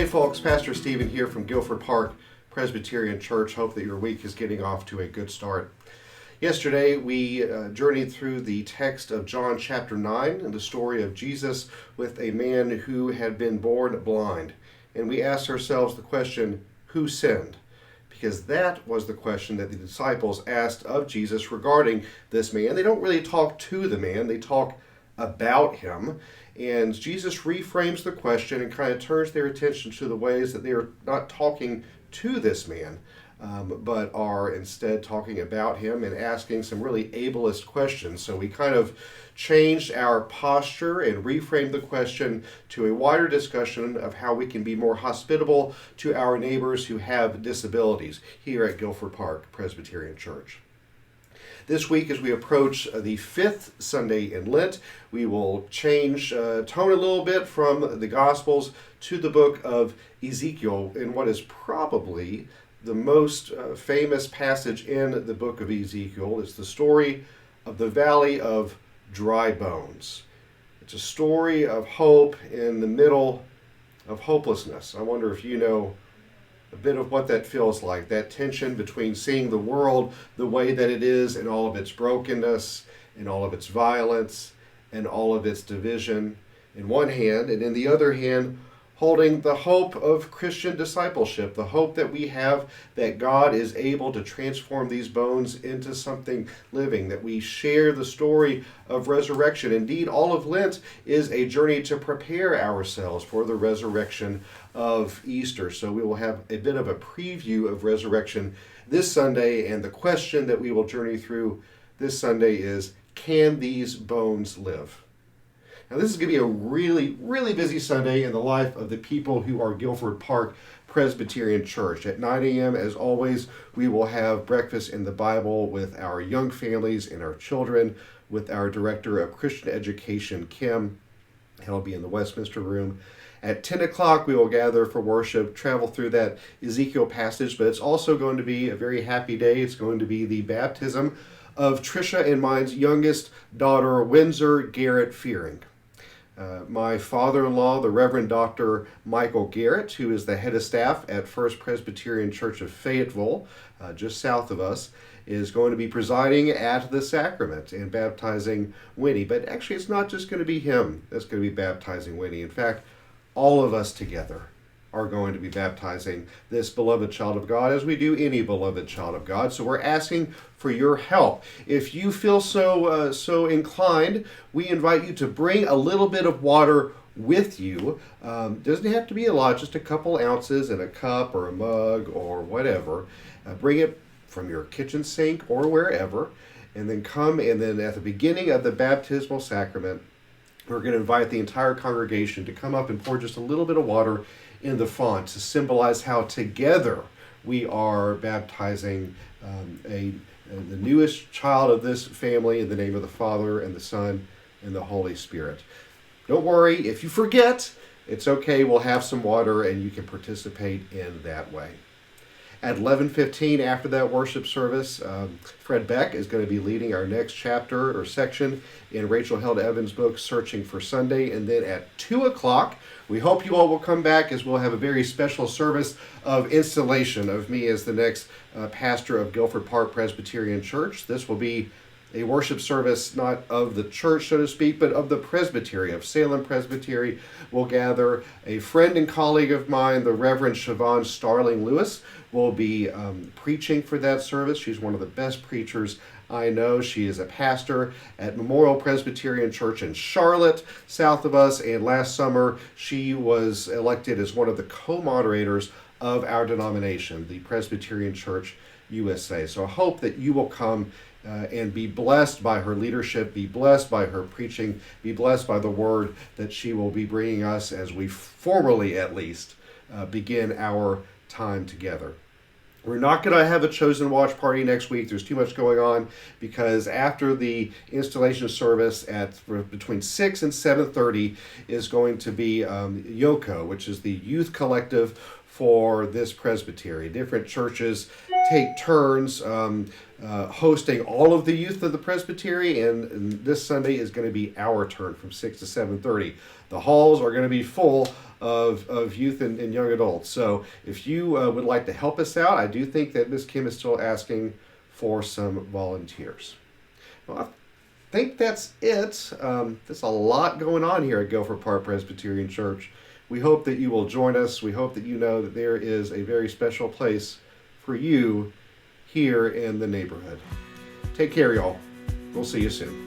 Hey folks, Pastor Stephen here from Guilford Park Presbyterian Church. Hope that your week is getting off to a good start. Yesterday we journeyed through the text of John chapter 9 and the story of Jesus with a man who had been born blind. And we asked ourselves the question, who sinned? Because that was the question that the disciples asked of Jesus regarding this man. They don't really talk to the man, they talk about him. And Jesus reframes the question and kind of turns their attention to the ways that they are not talking to this man, but are instead talking about him and asking some really ableist questions. So we kind of changed our posture and reframed the question to a wider discussion of how we can be more hospitable to our neighbors who have disabilities here at Guilford Park Presbyterian Church. This week, as we approach the fifth Sunday in Lent, we will change tone a little bit from the Gospels to the book of Ezekiel in what is probably the most famous passage in the book of Ezekiel. It's the story of the Valley of Dry Bones. It's a story of hope in the middle of hopelessness. I wonder if you know a bit of what that feels like, that tension between seeing the world the way that it is in all of its brokenness, in all of its violence, and all of its division in one hand, and in the other hand, holding the hope of Christian discipleship, the hope that we have that God is able to transform these bones into something living, that we share the story of resurrection. Indeed, all of Lent is a journey to prepare ourselves for the resurrection of Easter. So we will have a bit of a preview of resurrection this Sunday, and the question that we will journey through this Sunday is, can these bones live? Now, this is going to be a really, really busy Sunday in the life of the people who are Guilford Park Presbyterian Church. At 9 a.m., as always, we will have breakfast in the Bible with our young families and our children, with our Director of Christian Education, Kim. He'll be in the Westminster room. At 10 o'clock, we will gather for worship, travel through that Ezekiel passage, but it's also going to be a very happy day. It's going to be the baptism of Trisha and mine's youngest daughter, Windsor Garrett Fearing. My father-in-law, the Reverend Dr. Michael Garrett, who is the head of staff at First Presbyterian Church of Fayetteville, just south of us, is going to be presiding at the sacrament and baptizing Winnie. But actually, it's not just going to be him that's going to be baptizing Winnie. In fact, all of us together are going to be baptizing this beloved child of God, as we do any beloved child of God. So we're asking for your help. If you feel so inclined, we invite you to bring a little bit of water with you. Doesn't have to be a lot, just a couple ounces in a cup or a mug or whatever. Bring it from your kitchen sink or wherever, and then come, and then at the beginning of the baptismal sacrament, we're going to invite the entire congregation to come up and pour just a little bit of water in the font to symbolize how together we are baptizing the newest child of this family in the name of the Father and the Son and the Holy Spirit. Don't worry, if you forget, it's okay. We'll have some water and you can participate in that way. At 11:15, after that worship service, Fred Beck is going to be leading our next chapter or section in Rachel Held Evans' book, Searching for Sunday. And then at 2 o'clock, we hope you all will come back, as we'll have a very special service of installation of me as the next pastor of Guilford Park Presbyterian Church. This will be a worship service not of the church, so to speak, but of the presbytery, of Salem Presbytery. Will gather a friend and colleague of mine, the Reverend Siobhan Starling Lewis, will be preaching for that service. She's one of the best preachers I know. She is a pastor at Memorial Presbyterian Church in Charlotte, south of us, and last summer she was elected as one of the co-moderators of our denomination, the Presbyterian Church USA. So I hope that you will come and be blessed by her leadership, be blessed by her preaching, be blessed by the word that she will be bringing us as we formally, at least, begin our time together. We're not going to have a chosen watch party next week. There's too much going on, because after the installation service at between 6 and 7:30 is going to be YOCO, which is the youth collective for this presbytery. Different churches take turns hosting all of the youth of the presbytery, and this Sunday is going to be our turn from 6 to 7:30. The halls are going to be full of youth and young adults. So if you would like to help us out, I do think that Miss Kim is still asking for some volunteers. Well, I think that's it. There's a lot going on here at Gopher Park Presbyterian Church. We hope that you will join us. We hope that you know that there is a very special place for you here in the neighborhood. Take care, y'all. We'll see you soon.